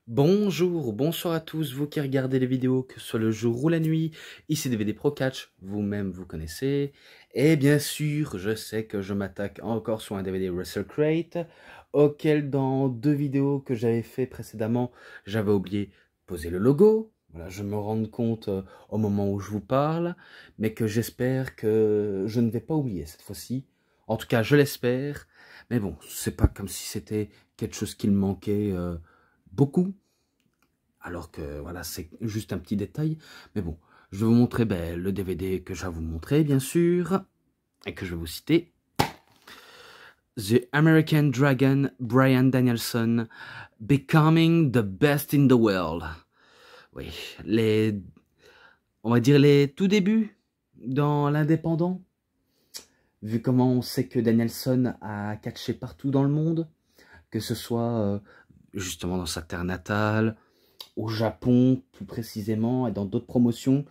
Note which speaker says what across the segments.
Speaker 1: Bonjour, bonsoir à tous, vous qui regardez les vidéos, que ce soit le jour ou la nuit, ici DVD Pro Catch, vous-même vous connaissez, et bien sûr, je sais que je m'attaque encore sur un DVD Wrestle Crate, auquel dans deux vidéos que j'avais fait précédemment, j'avais oublié poser le logo, voilà, je me rends compte au moment où je vous parle, mais que j'espère que je ne vais pas oublier cette fois-ci, en tout cas je l'espère, mais bon, c'est pas comme si c'était quelque chose qui me manquait beaucoup, alors que voilà, c'est juste un petit détail. Mais bon, je vais vous montrer le DVD que je vais vous montrer, bien sûr, et que je vais vous citer. The American Dragon, Bryan Danielson, Becoming the Best in the World. Oui, on va dire les tout débuts dans l'indépendant. Vu comment on sait que Danielson a catché partout dans le monde, que ce soit justement dans sa terre natale, au Japon plus précisément, et dans d'autres promotions,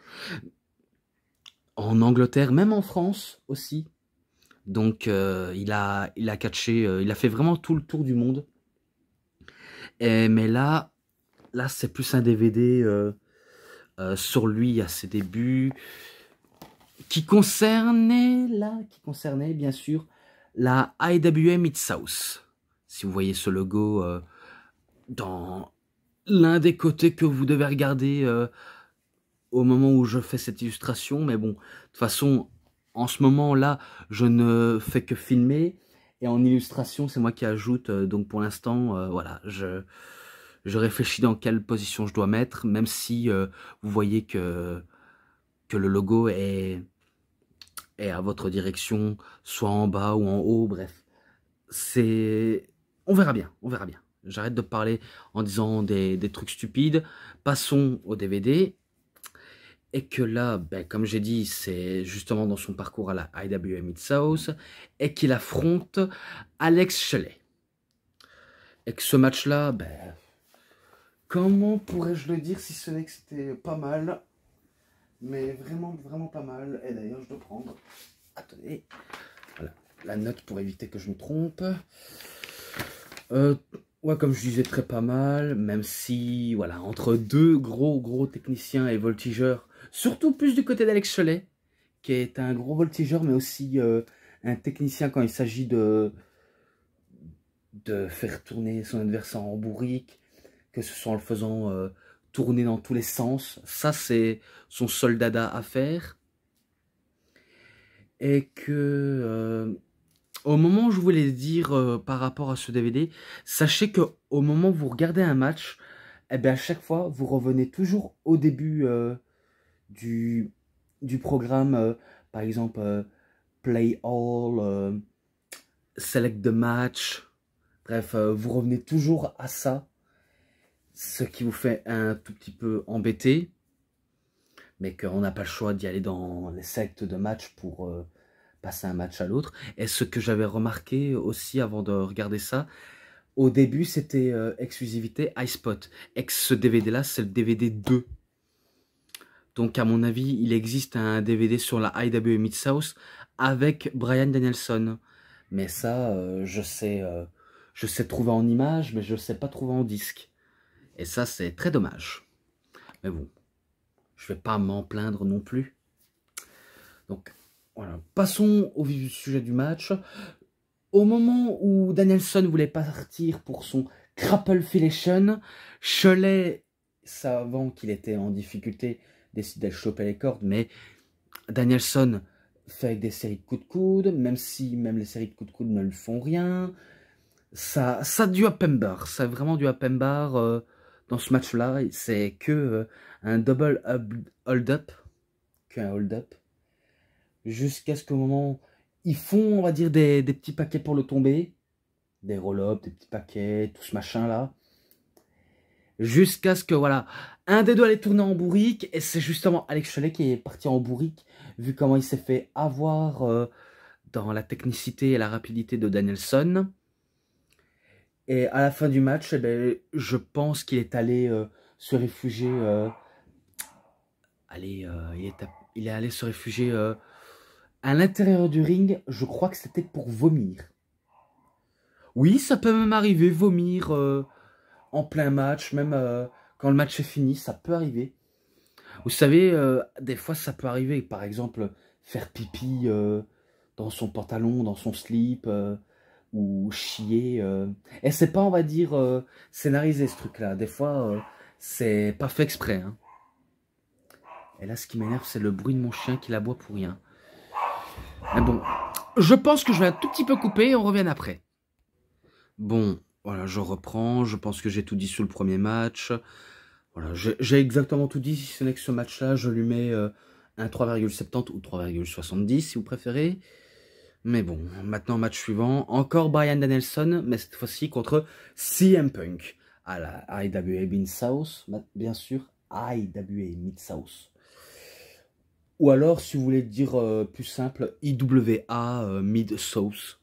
Speaker 1: en Angleterre, même en France aussi. Donc il a catché, il a fait vraiment tout le tour du monde. Mais là c'est plus un DVD sur lui à ses débuts, qui concernait bien sûr la IWA Mid-South. Si vous voyez ce logo dans l'un des côtés que vous devez regarder au moment où je fais cette illustration, mais bon, de toute façon, en ce moment-là, je ne fais que filmer, et en illustration, c'est moi qui ajoute, donc pour l'instant, voilà, je réfléchis dans quelle position je dois mettre, même si vous voyez que le logo est à votre direction, soit en bas ou en haut, bref, on verra bien, on verra bien. J'arrête de parler en disant des trucs stupides, passons au DVD. Et que là, comme j'ai dit, c'est justement dans son parcours à la IWA Mid-South, et qu'il affronte Alex Shelley. Et que ce match-là, comment pourrais-je le dire si ce n'est que c'était pas mal, mais vraiment, vraiment pas mal. Et d'ailleurs, je dois prendre, attendez, voilà, la note pour éviter que je me trompe. Ouais, comme je disais, très pas mal, même si, voilà, entre deux gros techniciens et voltigeurs, surtout plus du côté d'Alex Shelley, qui est un gros voltigeur, mais aussi un technicien quand il s'agit de faire tourner son adversaire en bourrique, que ce soit en le faisant tourner dans tous les sens. Ça, c'est son seul dada à faire. Et que au moment où je voulais dire par rapport à ce DVD, sachez que au moment où vous regardez un match, eh bien, à chaque fois, vous revenez toujours au début du programme, par exemple Play All, Select the Match, bref, vous revenez toujours à ça, ce qui vous fait un tout petit peu embêter, mais qu'on n'a pas le choix d'y aller dans les Select the Match pour passer un match à l'autre. Et ce que j'avais remarqué aussi avant de regarder ça, au début c'était exclusivité iSpot, et que ce DVD là c'est le DVD 2. Donc à mon avis, il existe un DVD sur la IWA Mid-South avec Bryan Danielson. Mais ça, je sais trouver en image, mais je sais pas trouver en disque. Et ça, c'est très dommage. Mais bon, je vais pas m'en plaindre non plus. Donc voilà, passons au vif du sujet du match. Au moment où Danielson voulait partir pour son Crapple-Fillation, Shelley, savant qu'il était en difficulté, décide d'aller choper les cordes, mais Danielson fait avec des séries de coups de coude, même si même les séries de coups de coude ne lui font rien. Ça du up and bar, c'est vraiment du up and bar dans ce match-là. C'est que un double hold-up, qu'un hold-up, jusqu'à ce qu'au moment ils font, on va dire, des petits paquets pour le tomber, des roll-up, des petits paquets, tout ce machin-là. Jusqu'à ce que, voilà, un des deux allait tourner en bourrique, et c'est justement Alex Shelley qui est parti en bourrique, vu comment il s'est fait avoir dans la technicité et la rapidité de Danielson. Et à la fin du match, je pense qu'il est allé se réfugier. Il est allé se réfugier à l'intérieur du ring. Je crois que c'était pour vomir. Oui, ça peut même arriver, vomir en plein match, même quand le match est fini, ça peut arriver. Vous savez, des fois ça peut arriver, par exemple, faire pipi dans son pantalon, dans son slip, ou chier. Et c'est pas, on va dire, scénarisé ce truc-là. Des fois, c'est pas fait exprès. Hein. Et là, ce qui m'énerve, c'est le bruit de mon chien qui l'aboie pour rien. Mais bon, je pense que je vais un tout petit peu couper et on revient après. Bon, voilà, je reprends. Je pense que j'ai tout dit sur le premier match. Voilà, j'ai exactement tout dit, si ce n'est que ce match-là, je lui mets un 3,70 ou 3,70 si vous préférez. Mais bon, maintenant match suivant, encore Bryan Danielson, mais cette fois-ci contre CM Punk à la IWA Mid-South, bien sûr, IWA Mid-South. Ou alors, si vous voulez dire plus simple, IWA Mid-South.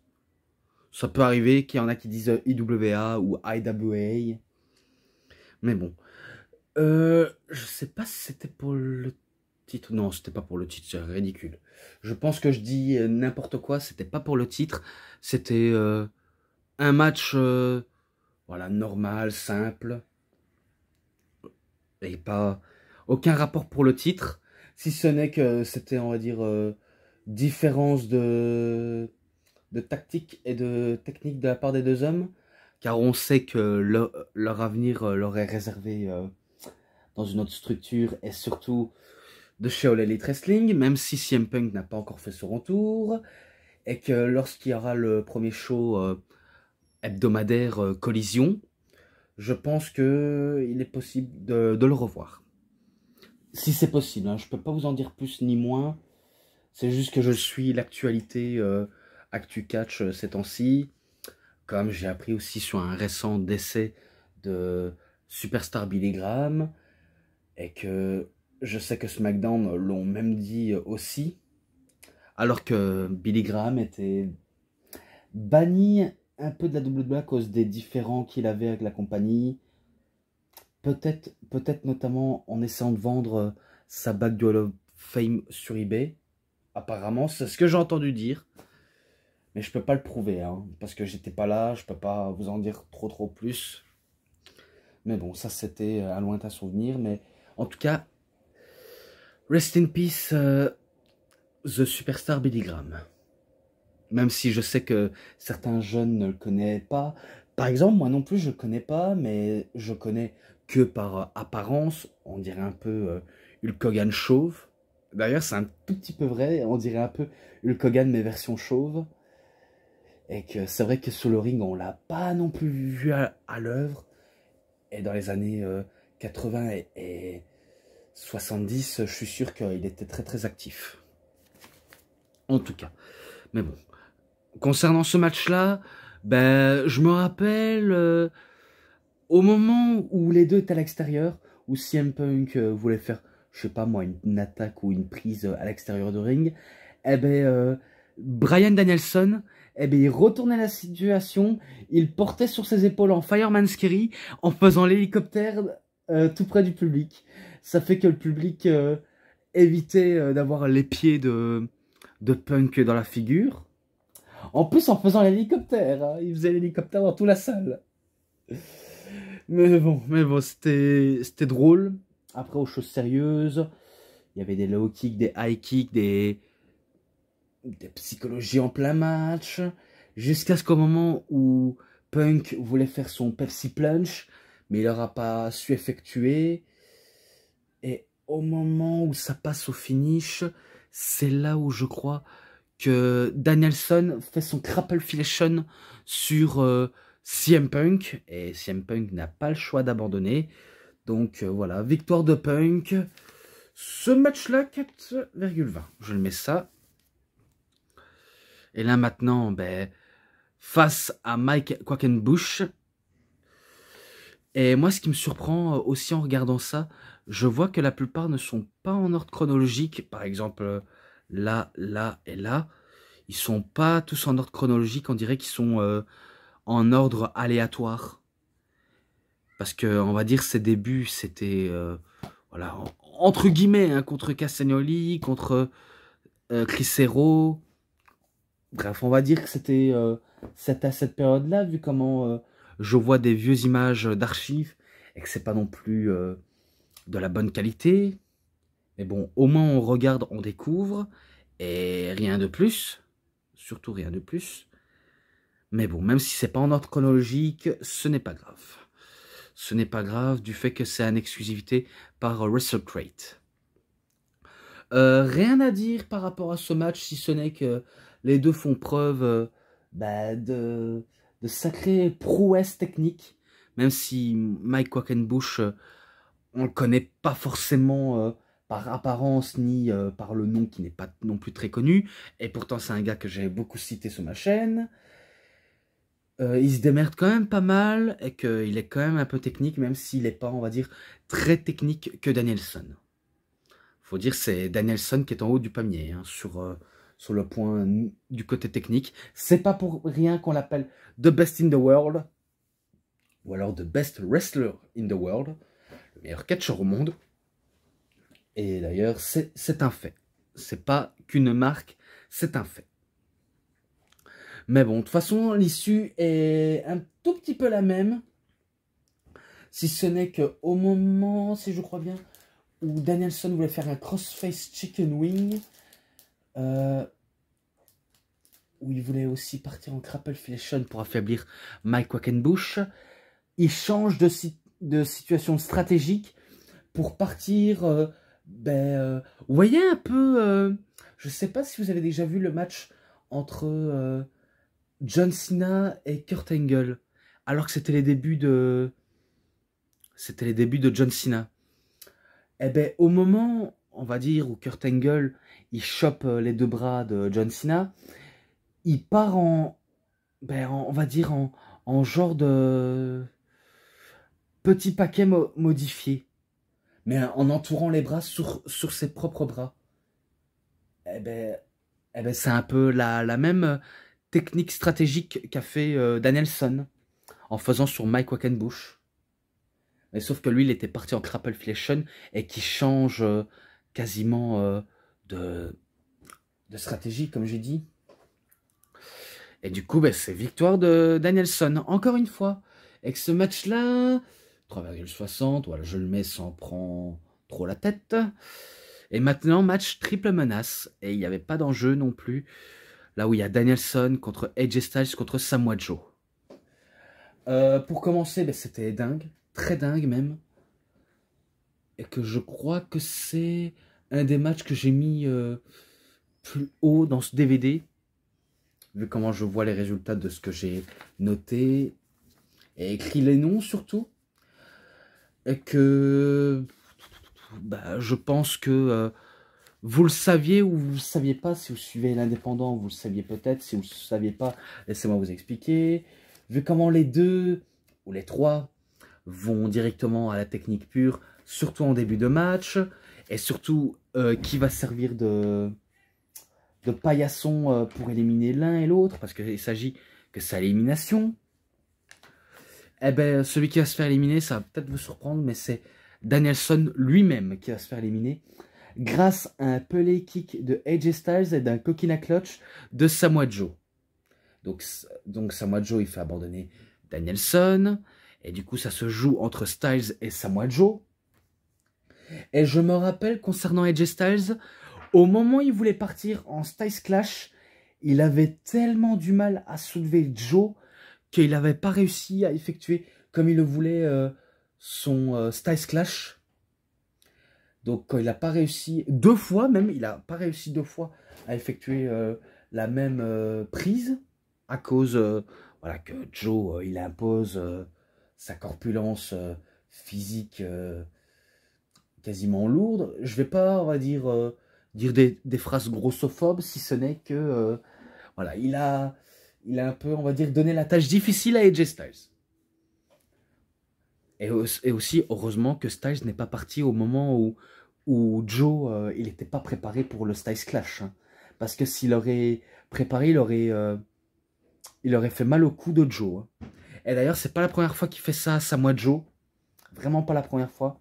Speaker 1: Ça peut arriver qu'il y en a qui disent IWA ou IWA. Mais bon. Je sais pas si c'était pour le titre. Non, c'était pas pour le titre, c'est ridicule. Je pense que je dis n'importe quoi, c'était pas pour le titre. C'était un match voilà, normal, simple. Et pas aucun rapport pour le titre. Si ce n'est que c'était, on va dire, différence de tactique et de technique de la part des deux hommes. Car on sait que leur avenir leur est réservé dans une autre structure et surtout de chez All Elite Wrestling, même si CM Punk n'a pas encore fait son retour, et que lorsqu'il y aura le premier show hebdomadaire Collision, je pense qu'il est possible de le revoir. Si c'est possible, hein, je ne peux pas vous en dire plus ni moins, c'est juste que je suis l'actualité Actu Catch ces temps-ci, comme j'ai appris aussi sur un récent décès de Superstar Billy Graham, et que je sais que SmackDown l'ont même dit aussi, alors que Billy Graham était banni un peu de la WWE à cause des différends qu'il avait avec la compagnie. Peut-être notamment en essayant de vendre sa bague du Hall of Fame sur eBay. Apparemment, c'est ce que j'ai entendu dire. Mais je peux pas le prouver, hein, parce que j'étais pas là, je peux pas vous en dire trop plus. Mais bon, ça c'était un lointain souvenir. Mais en tout cas, rest in peace, The Superstar Billy Graham. Même si je sais que certains jeunes ne le connaissent pas. Par exemple, moi non plus, je ne le connais pas, mais je connais que par apparence. On dirait un peu Hulk Hogan chauve. D'ailleurs, c'est un tout petit peu vrai. On dirait un peu Hulk Hogan, mais version chauve. Et que c'est vrai que sur le ring, on l'a pas non plus vu à l'œuvre. Et dans les années 80 et 70, je suis sûr qu'il était très actif. En tout cas. Mais bon. Concernant ce match-là, ben, je me rappelle au moment où les deux étaient à l'extérieur, où CM Punk voulait faire, je sais pas moi, une attaque ou une prise à l'extérieur du ring, eh ben, Bryan Danielson, eh ben, il retournait la situation, il portait sur ses épaules en Fireman's Carry en faisant l'hélicoptère tout près du public. Ça fait que le public évitait d'avoir les pieds de Punk dans la figure. En plus, en faisant l'hélicoptère, hein, il faisait l'hélicoptère dans toute la salle. Mais bon, c'était drôle. Après, aux choses sérieuses, il y avait des low kicks, des high kicks, des psychologies en plein match. Jusqu'à ce qu'au moment où Punk voulait faire son Pepsi Plunge, mais il n'aura pas su effectuer. Et au moment où ça passe au finish, c'est là où je crois que Danielson fait son Crappleflation sur CM Punk. Et CM Punk n'a pas le choix d'abandonner. Donc voilà, victoire de Punk. Ce match-là, 4,20. Je le mets ça. Et là maintenant, ben, face à Mike Quackenbush. Et moi, ce qui me surprend aussi en regardant ça, je vois que la plupart ne sont pas en ordre chronologique. Par exemple, là, là et là. Ils sont pas tous en ordre chronologique. On dirait qu'ils sont en ordre aléatoire. Parce que, on va dire, ses débuts, c'était, voilà, entre guillemets, hein, contre Castagnoli, contre Chris Hero. Bref, on va dire que c'était à cette période-là, vu comment je vois des vieux images d'archives et que c'est pas non plus de la bonne qualité. Mais bon, au moins on regarde, on découvre, et rien de plus. Surtout rien de plus. Mais bon, même si c'est pas en ordre chronologique, ce n'est pas grave. Ce n'est pas grave du fait que c'est en exclusivité par WrestleCrate. Rien à dire par rapport à ce match, si ce n'est que les deux font preuve de sacrées prouesses techniques. Même si Mike Quackenbush, on le connaît pas forcément par apparence ni par le nom qui n'est pas non plus très connu. Et pourtant, c'est un gars que j'ai beaucoup cité sur ma chaîne. Il se démerde quand même pas mal et qu'il est quand même un peu technique, même s'il n'est pas, on va dire, très technique que Danielson. Faut dire, c'est Danielson qui est en haut du panier hein, sur le point du côté technique. C'est pas pour rien qu'on l'appelle The Best in the World, ou alors The Best Wrestler in the World, le meilleur catcheur au monde. Et d'ailleurs, c'est un fait. C'est pas qu'une marque, c'est un fait. Mais bon, de toute façon, l'issue est un tout petit peu la même. Si ce n'est qu'au moment, si je crois bien, où Danielson voulait faire un crossface chicken wing, où il voulait aussi partir en crappleflation pour affaiblir Mike Quackenbush, il change de situation stratégique pour partir. Vous voyez un peu, je ne sais pas si vous avez déjà vu le match entre John Cena et Kurt Angle, alors que c'était les débuts de John Cena. Eh ben, au moment, on va dire, où Kurt Angle, il chope les deux bras de John Cena, il part on va dire, en genre de petit paquet modifié, mais en entourant les bras sur ses propres bras. Eh ben c'est un peu la même technique stratégique qu'a fait Danielson en faisant sur Mike Quackenbush. Mais sauf que lui, il était parti en crappleflation et qui change quasiment de stratégie, comme j'ai dit. Et du coup, c'est victoire de Danielson, encore une fois. Avec ce match-là, 3,60, voilà, je le mets sans prendre trop la tête. Et maintenant, match triple menace. Et il n'y avait pas d'enjeu non plus. Là où il y a Danielson contre AJ Styles contre Samoa Joe. Pour commencer, c'était dingue. Très dingue même. Et que je crois que c'est un des matchs que j'ai mis plus haut dans ce DVD. Vu comment je vois les résultats de ce que j'ai noté et écrit les noms surtout. Et que je pense que vous le saviez ou vous ne le saviez pas. Si vous suivez l'indépendant, vous le saviez peut-être. Si vous ne le saviez pas, laissez-moi vous expliquer. Vu comment les deux ou les trois vont directement à la technique pure, surtout en début de match, et surtout qui va servir de paillasson pour éliminer l'un et l'autre, parce qu'il s'agit que c'est à l'élimination. Eh ben, celui qui va se faire éliminer, ça va peut-être vous surprendre, mais c'est Danielson lui-même qui va se faire éliminer, grâce à un pelé kick de AJ Styles et d'un coquina clutch de Samoa Joe. Donc Samoa Joe, il fait abandonner Danielson, et du coup, ça se joue entre Styles et Samoa Joe. Et je me rappelle, concernant AJ Styles, au moment où il voulait partir en Styles Clash, il avait tellement du mal à soulever Joe qu'il n'avait pas réussi à effectuer comme il le voulait son Styles Clash. Donc il n'a pas réussi, deux fois même, il n'a pas réussi deux fois à effectuer la même prise, à cause voilà, que Joe, il impose sa corpulence physique quasiment lourde. Je vais pas, on va dire des phrases grossophobes, si ce n'est que voilà, il a un peu, on va dire, donné la tâche difficile à AJ Styles. Et aussi, heureusement que Styles n'est pas parti au moment où Joe, il n'était pas préparé pour le Styles Clash. Hein. Parce que s'il aurait préparé, il aurait fait mal au cou de Joe. Hein. Et d'ailleurs, c'est pas la première fois qu'il fait ça à Samoa Joe. Vraiment pas la première fois.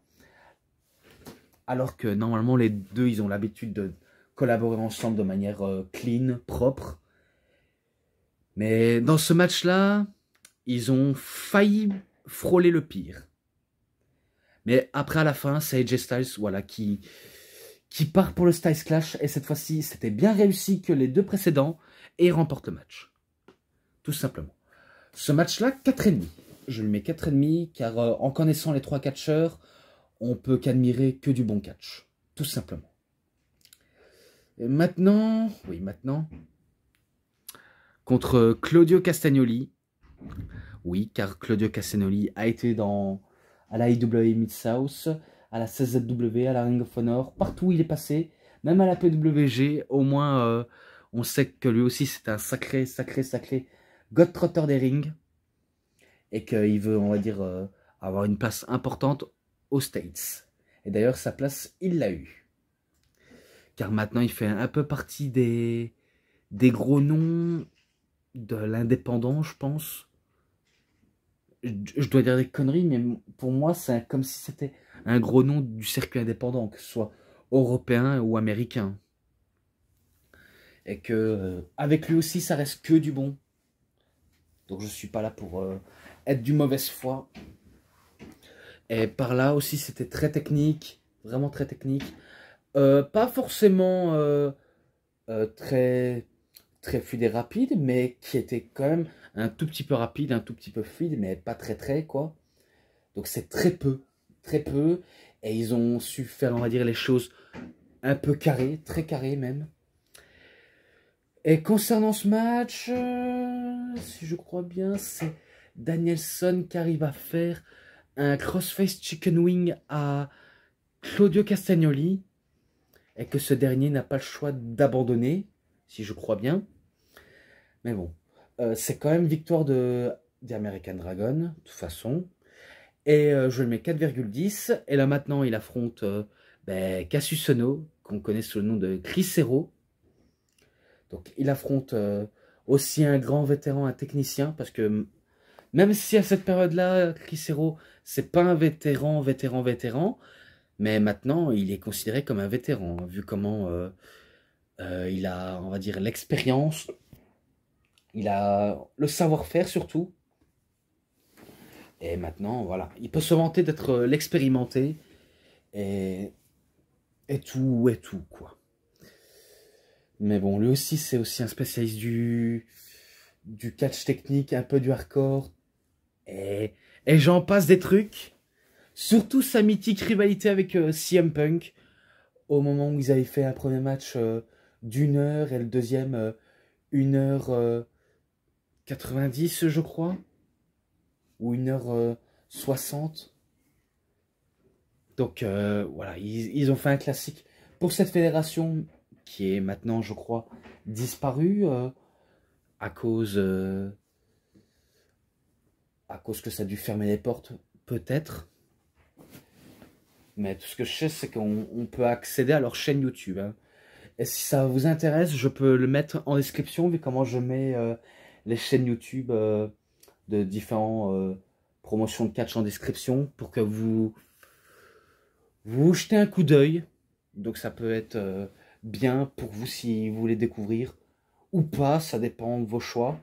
Speaker 1: Alors que normalement, les deux, ils ont l'habitude de collaborer ensemble de manière clean, propre. Mais dans ce match-là, ils ont failli frôler le pire. Mais après, à la fin, c'est AJ Styles voilà, qui part pour le Styles Clash. Et cette fois-ci, c'était bien réussi que les deux précédents. Et il remporte le match. Tout simplement. Ce match-là, 4,5. Je lui mets 4,5 car en connaissant les trois catcheurs, on peut qu'admirer que du bon catch. Tout simplement. Et maintenant, oui, maintenant, contre Claudio Castagnoli. Oui, car Claudio Castagnoli a été à la IWA Mid-South, à la CZW, à la Ring of Honor, partout où il est passé, même à la PWG, au moins on sait que lui aussi c'est un sacré God-trotter des rings, et qu'il veut, on va dire, avoir une place importante aux States. Et d'ailleurs, sa place, il l'a eu. Car maintenant, il fait un peu partie des gros noms de l'indépendant, je pense. Je dois dire des conneries, mais pour moi, c'est comme si c'était un gros nom du circuit indépendant, que ce soit européen ou américain. Et que avec lui aussi, ça reste que du bon. Donc je suis pas là pour être du mauvaise foi. Et par là aussi, c'était très technique, vraiment très technique. Pas forcément très fluide et rapide, mais qui était quand même un tout petit peu rapide, un tout petit peu fluide, mais pas très quoi. Donc c'est très peu, et ils ont su faire, on va dire, les choses un peu carrées, très carrées même. Et concernant ce match, si je crois bien, c'est Danielson qui arrive à faire un crossface chicken wing à Claudio Castagnoli, et que ce dernier n'a pas le choix d'abandonner, si je crois bien. Mais bon, c'est quand même victoire d'American Dragon, de toute façon. Et je le mets 4,10. Et là maintenant, il affronte Cassius Ohno, qu'on connaît sous le nom de Chris Hero. Donc il affronte aussi un grand vétéran, un technicien, parce que même si à cette période-là, Chris Hero, c'est pas un vétéran, mais maintenant il est considéré comme un vétéran, vu comment il a, on va dire, l'expérience, il a le savoir-faire surtout. Et maintenant, voilà, il peut se vanter d'être l'expérimenté et tout, quoi. Mais bon, lui aussi, c'est aussi un spécialiste du catch technique, un peu du hardcore. Et j'en passe des trucs. Surtout sa mythique rivalité avec CM Punk. Au moment où ils avaient fait un premier match d'1 heure et le deuxième 1h90, je crois. Ou 1h60. Donc voilà, ils ont fait un classique pour cette fédération qui est maintenant, je crois, disparue à cause que ça a dû fermer les portes, peut-être. Mais tout ce que je sais, c'est qu'on peut accéder à leur chaîne YouTube. Hein. Et si ça vous intéresse, je peux le mettre en description, vu comment je mets les chaînes YouTube de différents promotions de catch en description, pour que vous jetez un coup d'œil. Donc ça peut être bien pour vous si vous voulez découvrir ou pas, ça dépend de vos choix.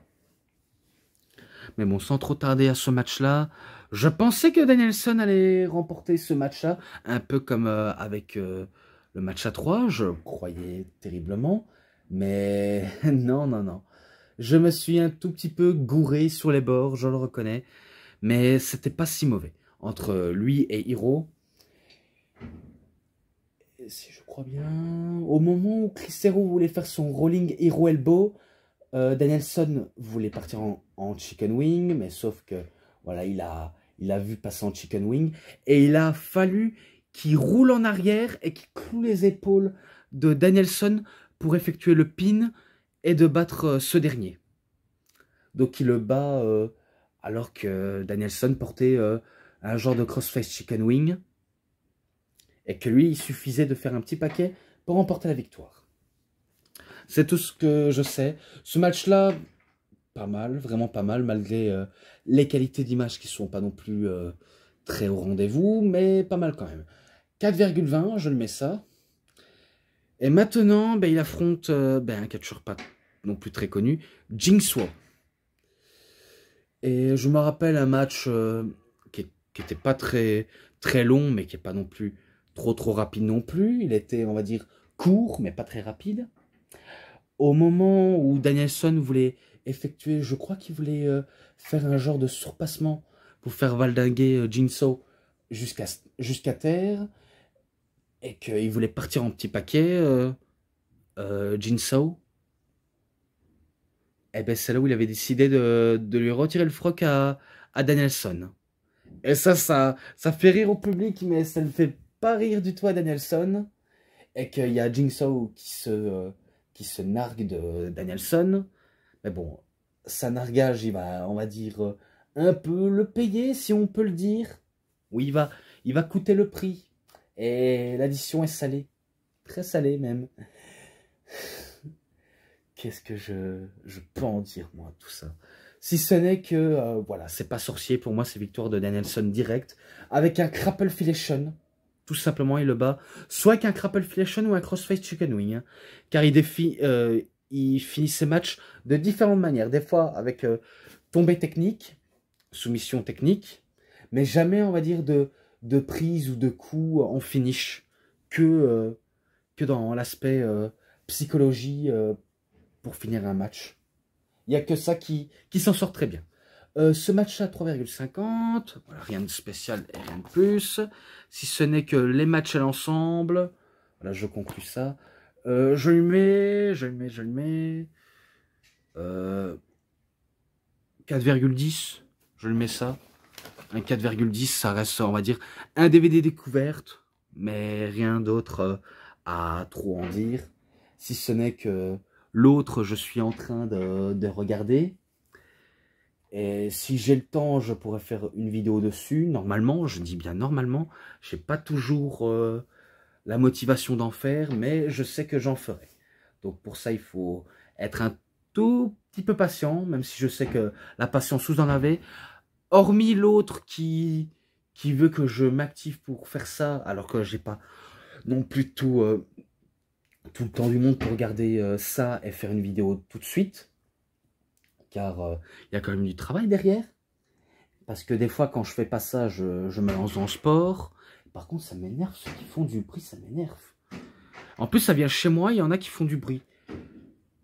Speaker 1: Mais bon, sans trop tarder à ce match-là, je pensais que Danielson allait remporter ce match-là, un peu comme avec le match à 3, je croyais terriblement, mais non. Je me suis un tout petit peu gouré sur les bords, je le reconnais, mais c'était pas si mauvais. Entre lui et Hiro, si je crois bien, au moment où Chris Hero voulait faire son rolling Hero Elbow, Danielson voulait partir en chicken wing, mais sauf que voilà, il a vu passer en chicken wing et il a fallu qu'il roule en arrière et qu'il cloue les épaules de Danielson pour effectuer le pin et de battre ce dernier. Donc il le bat alors que Danielson portait un genre de crossface chicken wing et que lui, il suffisait de faire un petit paquet pour remporter la victoire. C'est tout ce que je sais. Ce match-là, pas mal, vraiment pas mal, malgré les qualités d'image qui ne sont pas non plus très au rendez-vous, mais pas mal quand même. 4,20, je le mets ça. Et maintenant, il affronte un catcheur pas non plus très connu, Jing Suo. Et je me rappelle un match qui était pas très long, mais qui est pas non plus trop rapide non plus. Il était, on va dire, court, mais pas très rapide. Au moment où Danielson voulait effectuer, je crois qu'il voulait faire un genre de surpassement pour faire valdinguer Jigsaw jusqu'à terre, et qu'il voulait partir en petit paquet, Jigsaw, et ben c'est là où il avait décidé de lui retirer le froc à Danielson. Et ça fait rire au public, mais ça ne fait pas rire du tout à Danielson. Et qu'il y a Jigsaw qui se nargue de Danielson. Mais bon, sa nargage, on va dire, un peu le payer, si on peut le dire. Oui, il va coûter le prix. Et l'addition est salée. Très salée, même. Qu'est-ce que je peux en dire, moi, tout ça? Si ce n'est que, voilà, c'est pas sorcier. Pour moi, c'est victoire de Danielson direct. Avec un Crapple Fillation. Tout simplement, il le bat. Soit avec un Crapple Fillation ou un Crossface Chicken Wing. Hein, car il finit ses matchs de différentes manières. Des fois avec tombée technique, soumission technique, mais jamais, on va dire, de prise ou de coup en finish. Que dans l'aspect psychologie pour finir un match. Il n'y a que ça qui s'en sort très bien. Ce match à 3,50, voilà, rien de spécial et rien de plus. Si ce n'est que les matchs à l'ensemble, voilà, je conclus ça. Je lui mets 4,10. Je lui mets ça. Un 4,10, ça reste, on va dire, un DVD découverte, mais rien d'autre à trop en dire. Si ce n'est que l'autre, je suis en train de regarder. Et si j'ai le temps, je pourrais faire une vidéo dessus. Normalement, je dis bien normalement, je n'ai pas toujours la motivation d'en faire, mais je sais que j'en ferai. Donc pour ça, il faut être un tout petit peu patient, même si je sais que la patience vous en avez. Hormis l'autre qui veut que je m'active pour faire ça, alors que j'ai pas non plus tout le temps du monde pour regarder ça et faire une vidéo tout de suite. Car il y a quand même du travail derrière. Parce que des fois, quand je fais pas ça, je me lance dans le sport. Par contre, ça m'énerve, ceux qui font du bruit, ça m'énerve. En plus, ça vient chez moi, il y en a qui font du bruit.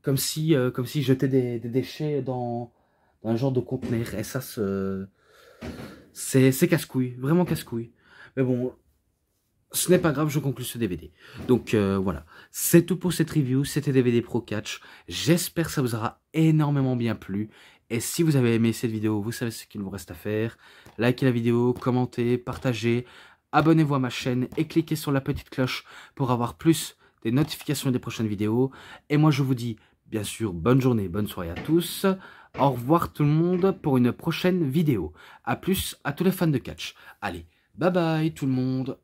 Speaker 1: Comme si je jetais des déchets dans un genre de conteneur. Et ça, c'est casse-couille, vraiment casse-couille. Mais bon, ce n'est pas grave, je conclue ce DVD. Donc voilà, c'est tout pour cette review, c'était DVD Pro Catch. J'espère que ça vous aura énormément bien plu. Et si vous avez aimé cette vidéo, vous savez ce qu'il vous reste à faire. Likez la vidéo, commentez, partagez, abonnez-vous à ma chaîne et cliquez sur la petite cloche pour avoir plus des notifications des prochaines vidéos. Et moi je vous dis bien sûr bonne journée, bonne soirée à tous. Au revoir tout le monde pour une prochaine vidéo. A plus à tous les fans de catch. Allez, bye bye tout le monde.